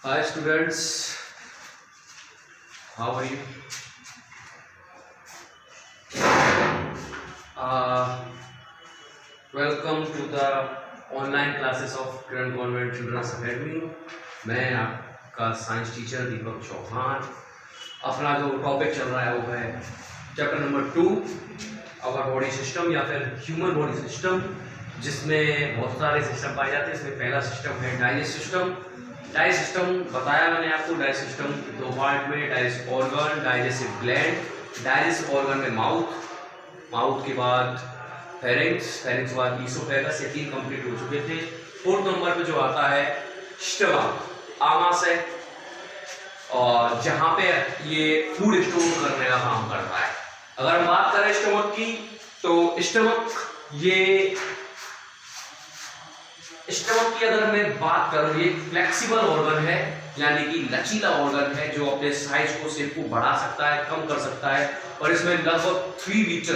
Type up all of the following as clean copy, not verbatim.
Hi students, how are you? Welcome to the online classes of Kiran Convent Children's Academy. मैं आपका science teacher दीपक चौहान। अपना जो topic चल रहा है वो है chapter number 2 our body system या फिर ह्यूमन बॉडी सिस्टम, जिसमें बहुत सारे सिस्टम पाए जाते हैं। इसमें पहला सिस्टम है डाइजेस्ट सिस्टम। डाइजेस्ट सिस्टम बताया मैंने आपको, डाइजेस्ट सिस्टम दो पार्ट में, digest organ, digestive gland. Digest organ में माउथ के बाद फेरिंक्स के बाद ईसोफेगस, ये तीन कंप्लीट हो चुके थे। फोर्थ नंबर पे जो आता है स्टमक, आमाशय, और जहां पे ये फूड स्टोर करने का काम करता है। अगर हम बात करें स्टमक की, तो स्टमक की अगर मैं बात करूं, ये फ्लेक्सिबल ऑर्गन है, यानी कि लचीला ऑर्गन है, जो अपने साइज को, शेप को बढ़ा सकता है, कम कर सकता है, और इसमें लगभग 3 लीटर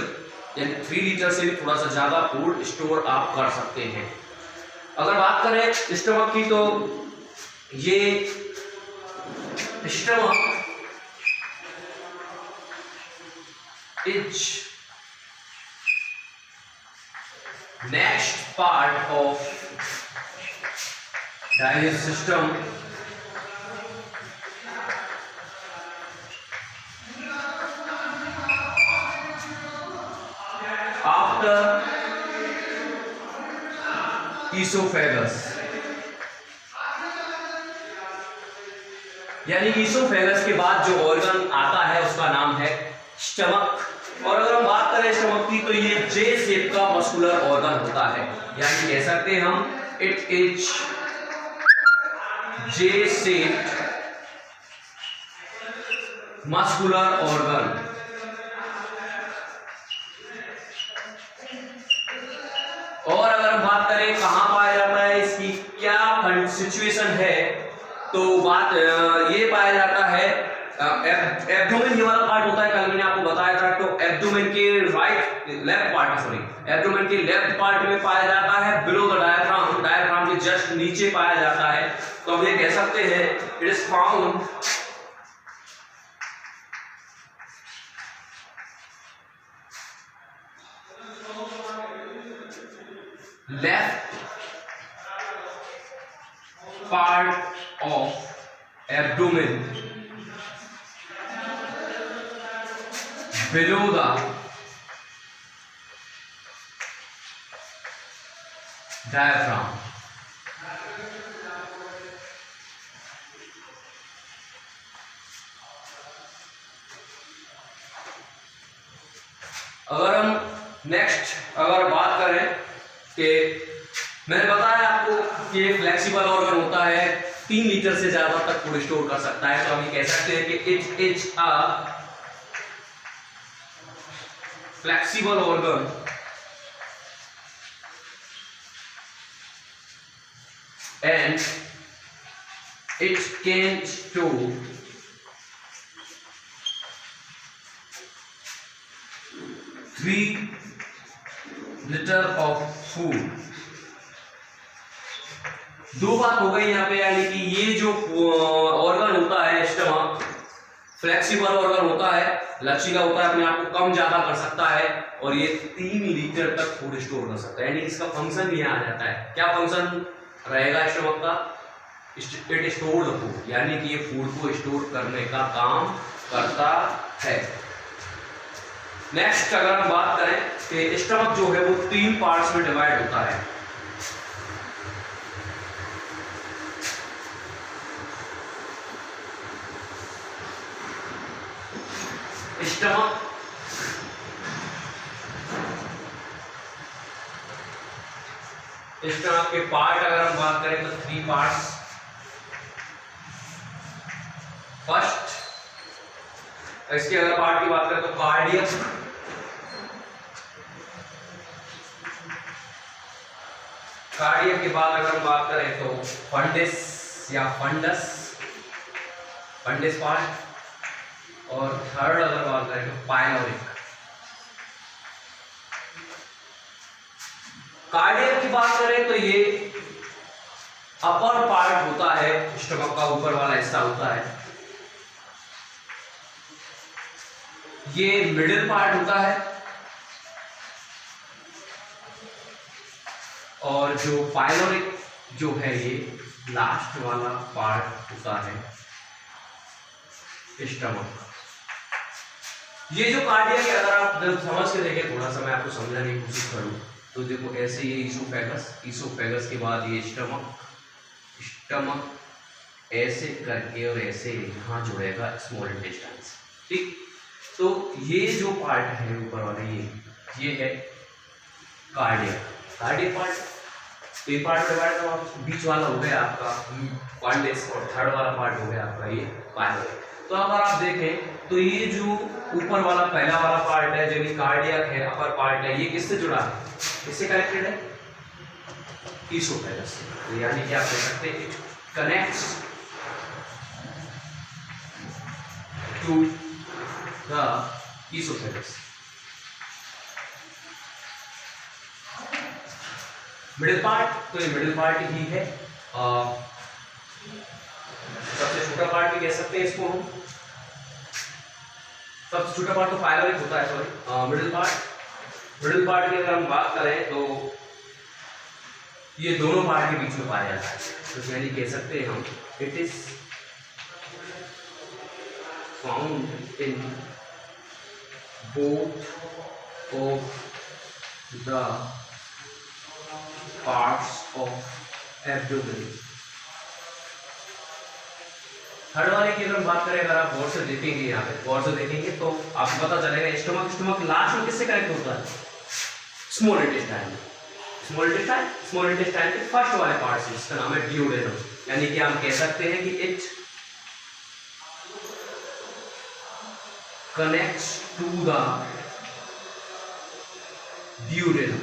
यानी 3 लीटर से भी थोड़ा सा ज्यादा फूड स्टोर आप कर सकते हैं। अगर बात करें स्टमक की, तो ये stomach is next part of digest system after oesophagus, यानी ईसोफेगस के बाद जो ऑर्गन आता है उसका नाम है स्टमक। और अगर हम बात करें स्टमक की, तो ये जे शेप का मस्कुलर ऑर्गन होता है, यानी कह सकते हैं हम it is J shaped muscular organ. और अगर हम बात करें कहां पाया जाता है, इसकी क्या सिचुएशन है, तो बात ये पाया जाता है एब्डोमेन, ये वाला पार्ट होता है, कल मैंने आपको बताया था। तो एब्डोमेन के एब्डोमेन के लेफ्ट पार्ट में पाया जाता है, बिलो द डायफ्राम के जस्ट नीचे पाया जाता है। तो हम ये कह सकते हैं it is found left part of abdomen below the diaphragm। अगर हम नेक्स्ट बात करें कि मैंने बताया आपको कि फ्लेक्सिबल ऑर्गन होता है, 3 लीटर से ज्यादा तक फूड स्टोर कर सकता है। तो हम ये कह सकते हैं कि it is a flexible organ and it can store 3 liter of food। दो बात हो गई यहाँ पे, यानी कि ये जो ऑर्गन होता है स्टमक, फ्लेक्सिबल ऑर्गन होता है, लचीला होता है, अपने आप को कम ज्यादा कर सकता है, और ये 3 लीटर तक फूड स्टोर कर सकता है। यानी इसका फंक्शन भी यहाँ आ जाता है। क्या फंक्शन रहेगा स्टमक का? इट स्टोर द फूड, यानी कि ये फूड को स्टोर करने का काम करता है। नेक्स्ट अगर हम बात करें कि स्टमक जो है वो 3 पार्ट्स में डिवाइड होता है। स्टमक के पार्ट अगर हम बात करें तो 3 पार्ट्स। फर्स्ट, इसके अगर पार्ट की बात करें तो कार्डियक, कार्डियक के बाद अगर हम बात करें तो फंडिस या फंडिस पार्ट, और थर्ड अगर बात करें तो पाइलोरिक। कार्डियक की बात करें तो ये अपर पार्ट होता है स्टमक का ऊपर वाला हिस्सा होता है, ये मिडिल पार्ट होता है, और जो पाइलोरिक जो है ये लास्ट वाला पार्ट होता है स्टमक। ये जो कार्डियक है, अगर आप जब समझ के देखें, थोड़ा सा मैं आपको समझाने की कोशिश करूं तो देखो, ऐसे ये ईसोफेगस के बाद ये स्टमक ऐसे करके और ऐसे यहाँ जुड़ेगा स्मॉल इंटेस्टाइन से, ठीक। तो ये जो पार्ट है ऊपर वाला, ये है कार्डियक पार्ट। तो ये पार्ट डिवाइड हुआ, बीच वाला हो गया आपका क्वाड्रिस और थर्ड वाला पार्ट हो गया आपका ये पाइलोरिक। तो अगर आप देखें तो ये जो ऊपर वाला पहला वाला पार्ट है, जो कार्डियक है, अपर पार्ट है, ये किससे जुड़ा है, किससे कनेक्टेड है, ईसोफेगस से। तो यानी कि आप कह सकते हैं it connects to the oesophagus. Middle part, तो ये मिडिल पार्ट ही है, सबसे छोटा पार्ट भी कह सकते हैं इसको हम, सबसे छोटा पार्ट तो पाइलोरिक होता है, सॉरी। मिडिल पार्ट की अगर हम बात करें तो ये दोनों पार्ट के बीच में पाया जाता है, तो यानी कह सकते हैं हम it is found in both of the parts of abdomen. Third वाले की अगर बात करें, अगर आप गौर से देखेंगे, यहाँ पे गौर से देखेंगे तो आपको पता चलेगा स्टमक लास्ट में किससे कनेक्ट होता है, स्मॉल इंटेस्टाइन के फर्स्ट वाले पार्ट से, जिसका नाम है ड्यूडेनम। यानी कि हम कह सकते हैं कि it connects to the duodenum.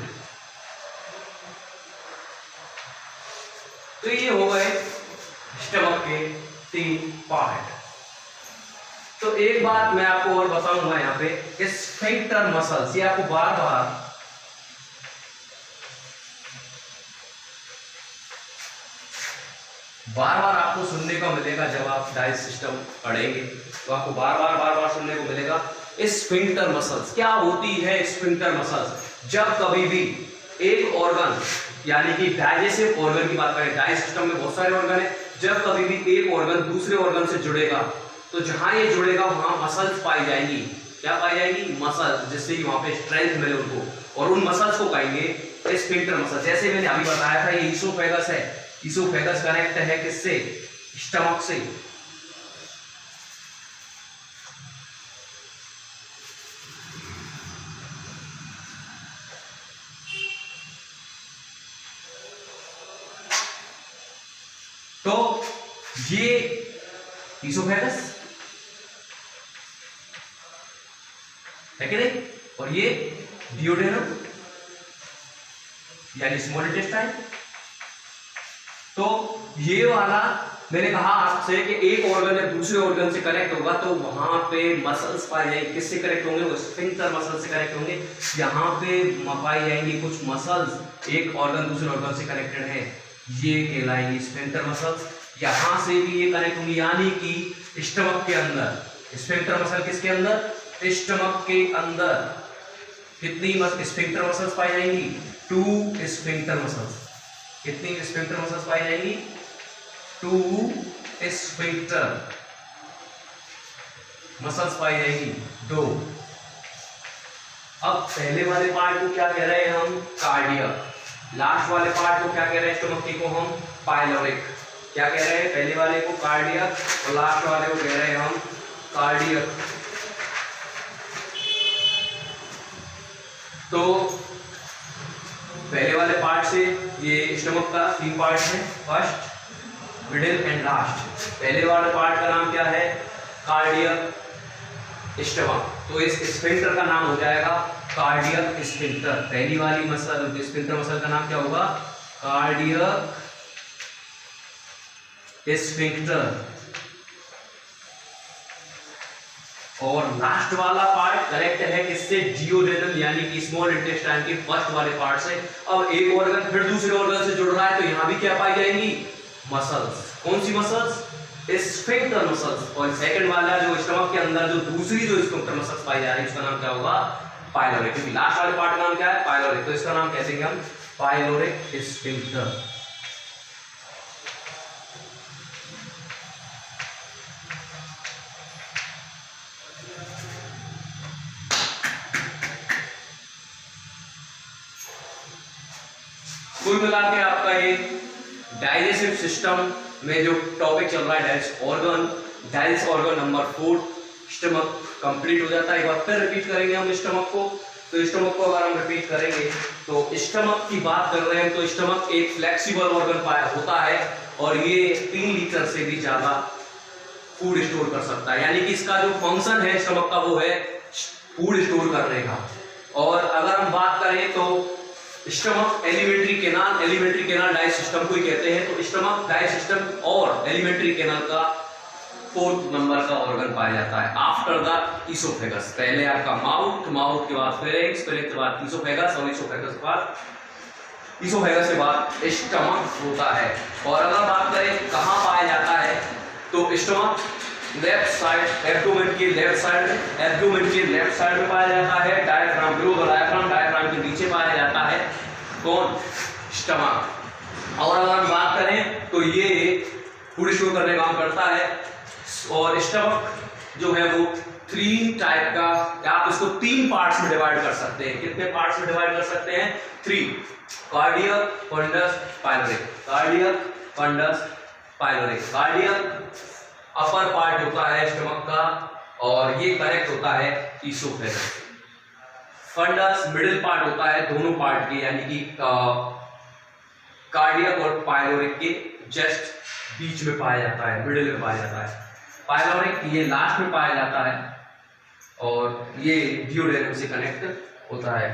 तो ये हो गए स्टमक के 3 पार्ट। तो एक बात मैं आपको और बताऊंगा यहाँ पे, स्फिंक्टर मसल्स, ये आपको बार बार आपको सुनने को मिलेगा। जब आप डाइजेस्ट सिस्टम पढ़ेंगे तो आपको बार बार सुनने को मिलेगा स्फिंक्टर मसल्स। क्या होती है स्फिंक्टर मसल्स? जब कभी भी एक ऑर्गन, यानी कि डाइजेस्टिव ऑर्गन की बात करें, डाइजेस्ट सिस्टम में बहुत सारे ऑर्गन है, जब कभी भी एक ऑर्गन दूसरे ऑर्गन से जुड़ेगा तो जहां ये जुड़ेगा वहां मसल्स पाई जाएंगी। क्या पाई जाएंगी? मसल्स, जिससे कि वहां पे स्ट्रेंथ मिले उनको, और उन मसल्स को कहेंगे स्फिंक्टर मसल्स। जैसे मैंने अभी बताया था ये ईसोफेगस है, ईसोफेगस कनेक्ट है किससे? स्टमक से। तो ये ईसोफेगस है कि नहीं, और ये डियोडेनम यानी स्मॉल इंटेस्टाइन। तो ये वाला मैंने कहा आपसे कि एक ऑर्गन या दूसरे ऑर्गन से कनेक्ट होगा तो वहां पे मसल्स पाए जाएंगे। किससे कनेक्ट होंगे? वो स्फिंक्टर मसल से कनेक्ट होंगे। यहाँ पे पाई जाएंगी कुछ मसल्स, एक ऑर्गन दूसरे ऑर्गन से कनेक्टेड है, ये कहलाएंगी स्फिंक्टर मसल्स। यहां से भी ये कनेक्ट होंगी, यानी कि स्टमक के अंदर स्फिंक्टर मसल, किसके अंदर? स्टमक के अंदर कितनी स्फिंक्टर मसल्स पाई जाएंगी? 2 स्फिंक्टर मसल्स। कितनी स्फिंक्टर मसल्स पाई जाएंगी? 2 स्फिंक्टर मसल्स पाई जाएंगी, 2। अब पहले वाले पार्ट को क्या कह रहे हैं हम? कार्डियक। लास्ट वाले पार्ट को क्या कह रहे हैं? स्टमक को हम पाइलोरिक। क्या कह रहे हैं? पहले वाले को कार्डियक और लास्ट वाले को कह रहे हैं हम कार्डियक। तो पहले वाले पार्ट से, ये स्टमक का 3 पार्ट है, फर्स्ट, मिडिल एंड लास्ट। पहले वाले पार्ट का नाम क्या है? Cardiac stomach. तो इस स्फिंक्टर का नाम हो जाएगा कार्डियक स्फिंक्टर। पहली वाली मसल, स्फिंक्टर मसल का नाम क्या होगा? Cardiac sphincter. और लास्ट वाला पार्ट कनेक्ट है किससे? डियोडेनम, यानी कि स्मॉल इंटेस्टाइन के फर्स्ट वाले पार्ट से। अब एक ऑर्गन फिर दूसरे ऑर्गन से जुड़ रहा है तो यहां भी क्या पाई जाएंगी? मसल्स। कौन सी मसल्स? Sphincter muscles. और सेकंड वाला जो स्टमक के अंदर जो दूसरी जो स्फिंक्टर मसल्स पाई जा रही है उसका नाम क्या होगा? पाइलोरिक। क्योंकि लास्ट वाले पार्ट का नाम क्या है? पाइलोरिक। तो इसका नाम कैसे देंगे हम? Pyloric sphincter. कुल मिला के आपका ये डाइजेस्टिव सिस्टम में जो टॉपिक चल रहा है digest organ number 4 stomach complete हो जाता है। एक बार फिर रिपीट करेंगे हम स्टमक को। तो स्टमक को अगर हम रिपीट करेंगे तो स्टमक की बात कर रहे हैं तो स्टमक एक फ्लेक्सिबल ऑर्गन होता है और ये 3 लीटर से भी ज्यादा फूड स्टोर कर सकता है। यानी कि इसका जो फंक्शन है स्टमक का वो है फूड स्टोर करने का। और अगर हम बात करें तो stomach alimentary canal digest system को ही कहते हैं। तो स्टमक डाइजेस्ट सिस्टम और एलिमेंट्री कैनाल का 4th नंबर का ऑर्गन पाया जाता है आफ्टर द इसोफेगस। पहले आपका माउथ के बाद फेरिंक्स के बाद इसोफेगस और इसोफेगस के बाद स्टमक होता है। और अगर बात करें कहाँ पाया जाता है तो स्टमक लेफ्ट साइड एब्डोमेन के लेफ्ट साइड में पाया जाता है। डायफ्राम डायफ्राम के नीचे पाया जाता है। कौन? स्टमक। और अगर हम बात करें तो ये फूड स्टोर करने का काम करता है। और स्टमक जो है वो 3 टाइप का, आप इसको 3 पार्ट्स में डिवाइड कर सकते हैं। कितने पार्ट्स में डिवाइड कर सकते हैं? 3। Cardiac, fundus, pyloric. Cardiac upper part होता है स्टमक का और ये कनेक्ट होता है इसोफेगस। फंडस मिडिल पार्ट होता है दोनों पार्ट के, यानी कि कार्डियक और पाइलोरिक के जस्ट बीच में पाया जाता है, मिडिल में पाया जाता है। पाइलोरिक ये लास्ट में पाया जाता है और ये ड्यूडेनम से कनेक्ट होता है।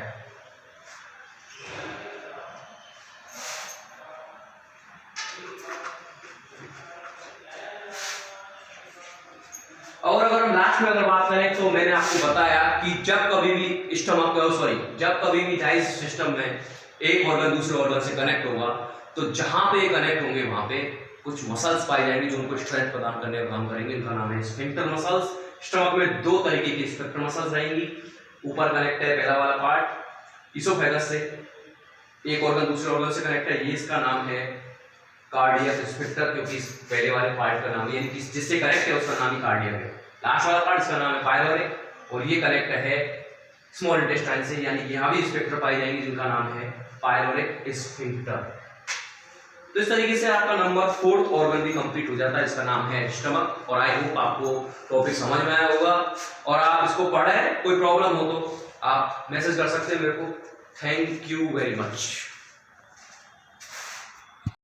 और अगर हम लास्ट में अगर बात करें तो मैंने आपको बताया कि जब कभी भी डाइजेस्ट सिस्टम में एक ऑर्गन दूसरे ऑर्गन से कनेक्ट होगा तो जहां पे कनेक्ट होंगे वहां पे कुछ मसल्स पाई जाएंगी जो उनको स्ट्रेंथ प्रदान करने का काम करेंगे। इनका नाम है स्फिंक्टर मसल्स। स्टमक में 2 तरीके की स्फिंक्टर मसल्स रहेंगी। ऊपर कनेक्ट है पहला वाला पार्ट इसोफेगस से, एक ऑर्गन दूसरे ऑर्गन से कनेक्ट है, ये इसका नाम है कार्डियक स्फिंक्टर, क्योंकि पहले वाले पार्ट का नाम यानी कि जिससे कनेक्ट है उसका नाम ही कार्डियक है। लास्ट वाला पार्ट इसका नाम है पाइलोरिक और ये कनेक्ट है स्मॉल इंटेस्टाइन से, यानी कि यहाँ भी स्फिंक्टर पाई जाएंगी जिनका नाम है पाइलोरिक स्फिंक्टर। तो इस तरीके से आपका नंबर 4th ऑर्गन भी कंप्लीट हो जाता है, इसका नाम है स्टमक। और आई होप आपको टॉपिक समझ में आया होगा और आप इसको पढ़े। कोई प्रॉब्लम हो तो आप मैसेज कर सकते हैं मेरे को। Thank you very much.